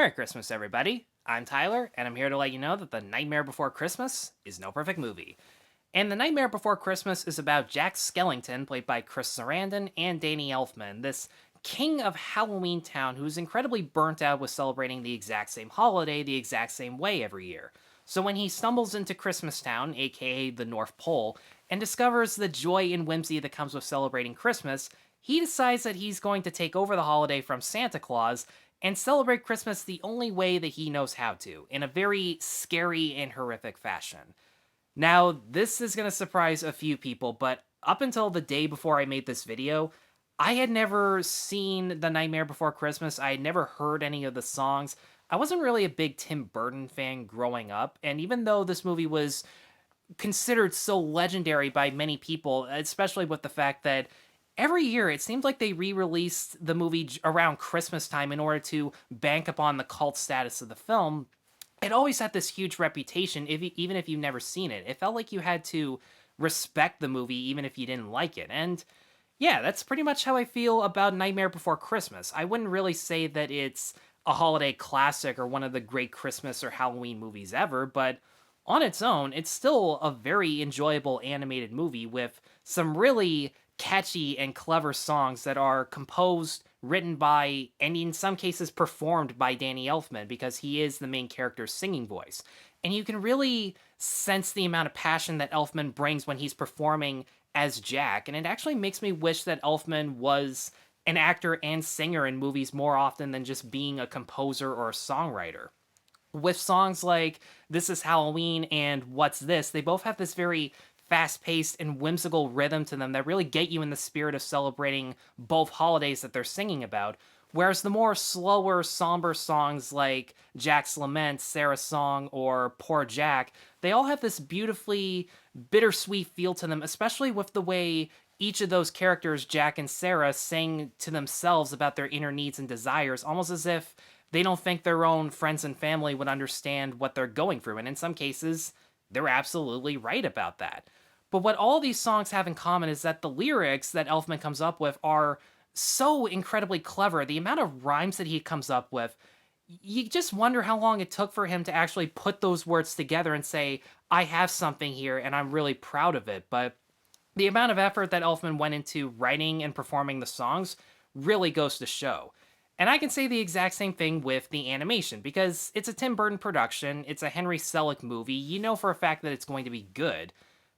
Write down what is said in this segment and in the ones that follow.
Merry Christmas, everybody. I'm Tyler, and I'm here to let you know that The Nightmare Before Christmas is no perfect movie. And The Nightmare Before Christmas is about Jack Skellington, played by Chris Sarandon, and Danny Elfman, this king of Halloween Town who's incredibly burnt out with celebrating the exact same holiday the exact same way every year. So when he stumbles into Christmas Town, aka the North Pole, and discovers the joy and whimsy that comes with celebrating Christmas, he decides that he's going to take over the holiday from Santa Claus and celebrate Christmas the only way that he knows how to, in a very scary and horrific fashion. Now, this is going to surprise a few people, but up until the day before I made this video, I had never seen The Nightmare Before Christmas. I had never heard any of the songs. I wasn't really a big Tim Burton fan growing up, and even though this movie was considered so legendary by many people, especially with the fact that every year it seems like they re-released the movie around Christmas time in order to bank upon the cult status of the film. It always had this huge reputation, even if you've never seen it. It felt like you had to respect the movie even if you didn't like it. And yeah, that's pretty much how I feel about Nightmare Before Christmas. I wouldn't really say that it's a holiday classic or one of the great Christmas or Halloween movies ever, but on its own, it's still a very enjoyable animated movie with some really catchy and clever songs that are composed, written by, and in some cases performed by Danny Elfman because he is the main character's singing voice. And you can really sense the amount of passion that Elfman brings when he's performing as Jack, and it actually makes me wish that Elfman was an actor and singer in movies more often than just being a composer or a songwriter. With songs like This Is Halloween and What's This, they both have this very fast-paced and whimsical rhythm to them that really get you in the spirit of celebrating both holidays that they're singing about. Whereas the more slower, somber songs like Jack's Lament, Sarah's Song, or Poor Jack, they all have this beautifully bittersweet feel to them, especially with the way each of those characters, Jack and Sarah, sing to themselves about their inner needs and desires, almost as if they don't think their own friends and family would understand what they're going through. And in some cases, they're absolutely right about that. But what all these songs have in common is that the lyrics that Elfman comes up with are so incredibly clever. The amount of rhymes that he comes up with, you just wonder how long it took for him to actually put those words together and say, I have something here and I'm really proud of it. But the amount of effort that Elfman went into writing and performing the songs really goes to show. And I can say the exact same thing with the animation, because it's a Tim Burton production, it's a Henry Selick movie, you know for a fact that it's going to be good.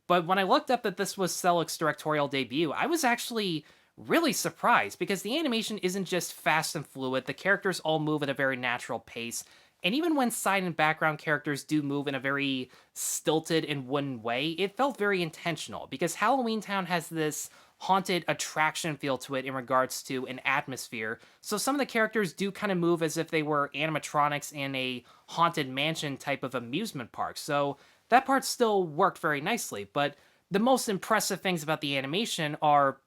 But when I looked up that this was Selick's directorial debut, I was actually really surprised, because the animation isn't just fast and fluid, the characters all move at a very natural pace, and even when side and background characters do move in a very stilted and wooden way, it felt very intentional, because Halloween Town has this haunted attraction feel to it in regards to an atmosphere. So some of the characters do kind of move as if they were animatronics in a haunted mansion type of amusement park. So that part still worked very nicely. But the most impressive things about the animation are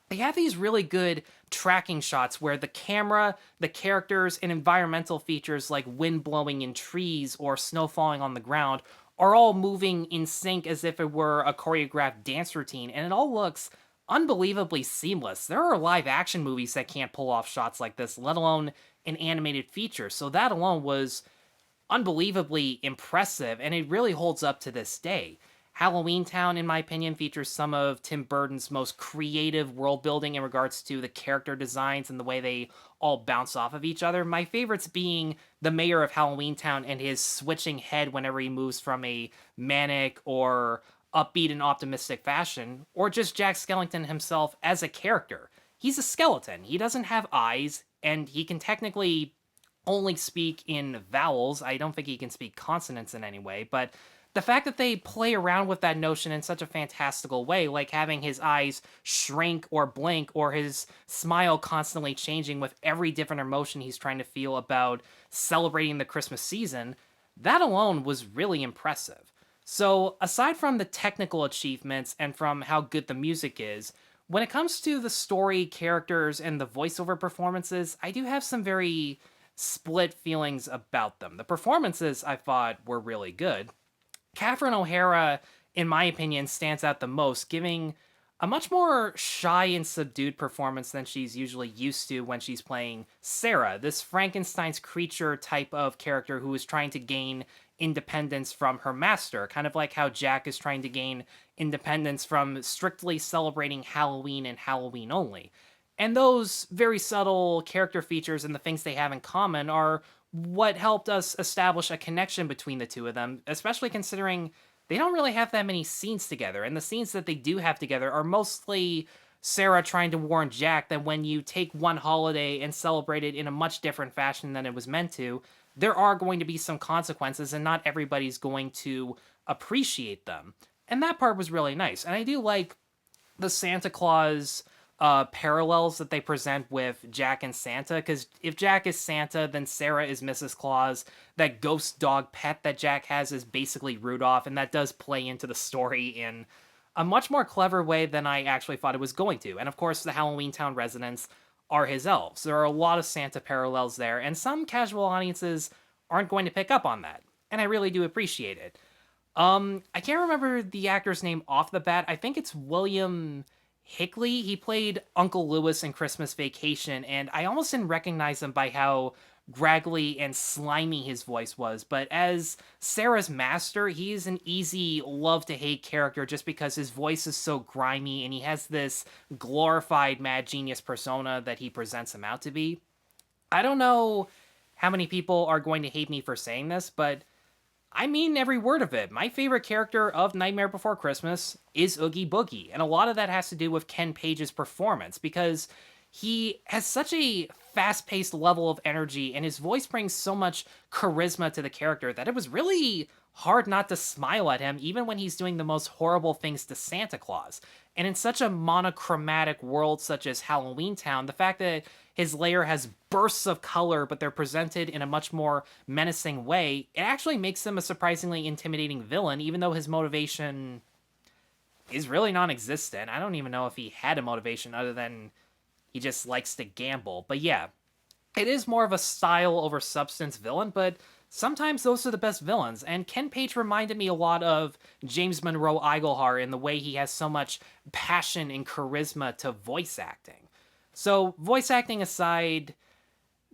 they have these really good tracking shots where the camera, the characters, and environmental features like wind blowing in trees or snow falling on the ground are all moving in sync as if it were a choreographed dance routine, and it all looks unbelievably seamless. There are live action movies that can't pull off shots like this, let alone an animated feature. So that alone was unbelievably impressive, and it really holds up to this day. Halloween Town, in my opinion, features some of Tim Burton's most creative world building in regards to the character designs and the way they all bounce off of each other. My favorites being the mayor of Halloween Town and his switching head whenever he moves from a manic or upbeat and optimistic fashion, or just Jack Skellington himself as a character. He's a skeleton. He doesn't have eyes, and he can technically only speak in vowels. I don't think he can speak consonants in any way, but the fact that they play around with that notion in such a fantastical way, like having his eyes shrink or blink, or his smile constantly changing with every different emotion he's trying to feel about celebrating the Christmas season, that alone was really impressive. So, aside from the technical achievements and from how good the music is, when it comes to the story, characters, and the voiceover performances, I do have some very split feelings about them. The performances, I thought, were really good. Catherine O'Hara, in my opinion, stands out the most, giving A much more shy and subdued performance than she's usually used to when she's playing Sarah, this Frankenstein's creature type of character who is trying to gain independence from her master, kind of like how Jack is trying to gain independence from strictly celebrating Halloween and Halloween only. And those very subtle character features and the things they have in common are what helped us establish a connection between the two of them, especially considering they don't really have that many scenes together. And the scenes that they do have together are mostly Sarah trying to warn Jack that when you take one holiday and celebrate it in a much different fashion than it was meant to, there are going to be some consequences and not everybody's going to appreciate them. And that part was really nice. And I do like the Santa Claus parallels that they present with Jack and Santa, because if Jack is Santa, then Sarah is Mrs. Claus. That ghost dog pet that Jack has is basically Rudolph, and that does play into the story in a much more clever way than I actually thought it was going to. And of course, the Halloween Town residents are his elves. There are a lot of Santa parallels there, and some casual audiences aren't going to pick up on that, and I really do appreciate it. I can't remember the actor's name off the bat. I think it's William Hickey. He played Uncle Lewis in Christmas Vacation, and I almost didn't recognize him by how graggly and slimy his voice was. But as Sarah's master, he's an easy love to hate character just because his voice is so grimy and he has this glorified mad genius persona that he presents him out to be. I don't know how many people are going to hate me for saying this, but I mean every word of it. My favorite character of Nightmare Before Christmas is Oogie Boogie, and a lot of that has to do with Ken Page's performance because he has such a fast-paced level of energy and his voice brings so much charisma to the character that it was really hard not to smile at him even when he's doing the most horrible things to Santa Claus. And in such a monochromatic world such as Halloween Town, the fact that his lair has bursts of color, but they're presented in a much more menacing way, it actually makes him a surprisingly intimidating villain, even though his motivation is really non-existent. I don't even know if he had a motivation other than he just likes to gamble. But yeah, it is more of a style over substance villain, but sometimes those are the best villains. And Ken Page reminded me a lot of James Monroe Iglehart in the way he has so much passion and charisma to voice acting. So, voice acting aside,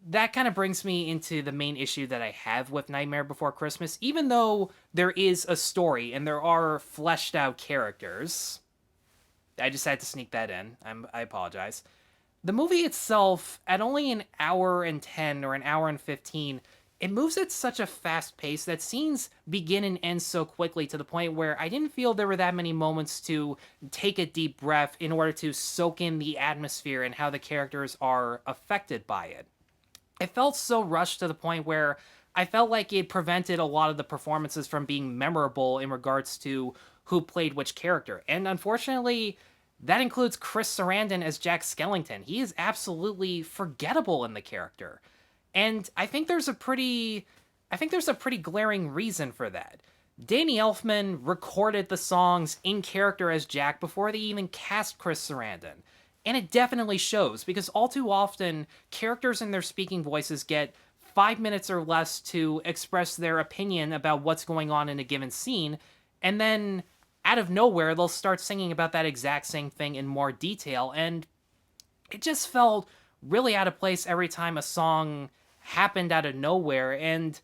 that kind of brings me into the main issue that I have with Nightmare Before Christmas. Even though there is a story and there are fleshed out characters, I just had to sneak that in. I apologize. The movie itself, at only an hour and 10 or an hour and 15, it moves at such a fast pace that scenes begin and end so quickly to the point where I didn't feel there were that many moments to take a deep breath in order to soak in the atmosphere and how the characters are affected by it. It felt so rushed to the point where I felt like it prevented a lot of the performances from being memorable in regards to who played which character. And unfortunately, that includes Chris Sarandon as Jack Skellington. He is absolutely forgettable in the character. And I think there's a pretty glaring reason for that. Danny Elfman recorded the songs in character as Jack before they even cast Chris Sarandon. And it definitely shows, because all too often, characters in their speaking voices get 5 minutes or less to express their opinion about what's going on in a given scene, and then out of nowhere, they'll start singing about that exact same thing in more detail, and it just felt really out of place every time a song happened out of nowhere. And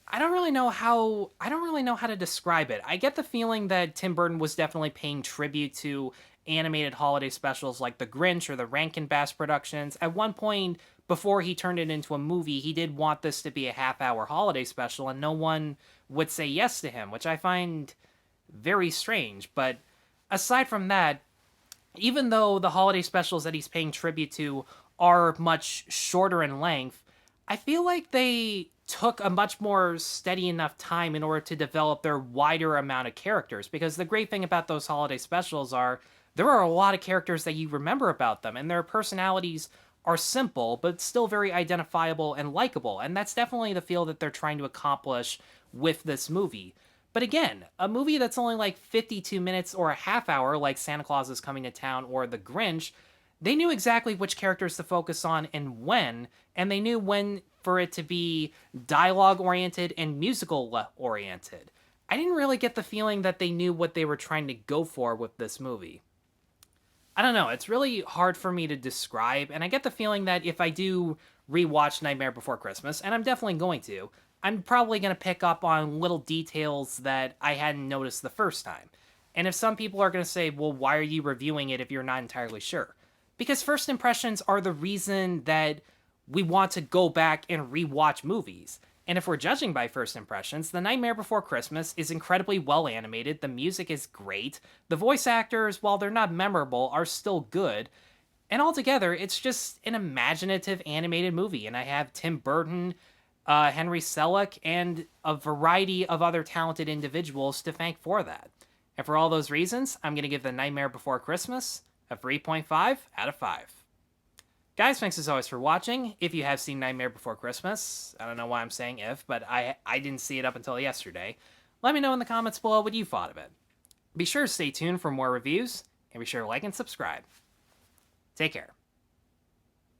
I don't really know how to describe it. I get the feeling that Tim Burton was definitely paying tribute to animated holiday specials like The Grinch or the Rankin Bass productions. At one point, before he turned it into a movie, he did want this to be a half-hour holiday special, and no one would say yes to him, which I find very strange. But aside from that, even though the holiday specials that he's paying tribute to are much shorter in length, I feel like they took a much more steady enough time in order to develop their wider amount of characters. Because the great thing about those holiday specials are there are a lot of characters that you remember about them, and their personalities are simple, but still very identifiable and likable. And that's definitely the feel that they're trying to accomplish with this movie. But again, a movie that's only like 52 minutes or a half hour, like Santa Claus is Coming to Town or The Grinch, they knew exactly which characters to focus on and when, and they knew when for it to be dialogue-oriented and musical-oriented. I didn't really get the feeling that they knew what they were trying to go for with this movie. I don't know, it's really hard for me to describe, and I get the feeling that if I do rewatch Nightmare Before Christmas, and I'm definitely going to, I'm probably going to pick up on little details that I hadn't noticed the first time. And if some people are going to say, well, why are you reviewing it if you're not entirely sure? Because first impressions are the reason that we want to go back and rewatch movies. And if we're judging by first impressions, The Nightmare Before Christmas is incredibly well animated, the music is great, the voice actors, while they're not memorable, are still good, and altogether, it's just an imaginative animated movie, and I have Tim Burton, Henry Selick, and a variety of other talented individuals to thank for that. And for all those reasons, I'm going to give The Nightmare Before Christmas a 3.5 out of 5. Guys, thanks as always for watching. If you have seen Nightmare Before Christmas, I don't know why I'm saying if, but I didn't see it up until yesterday. Let me know in the comments below what you thought of it. Be sure to stay tuned for more reviews, and be sure to like and subscribe. Take care.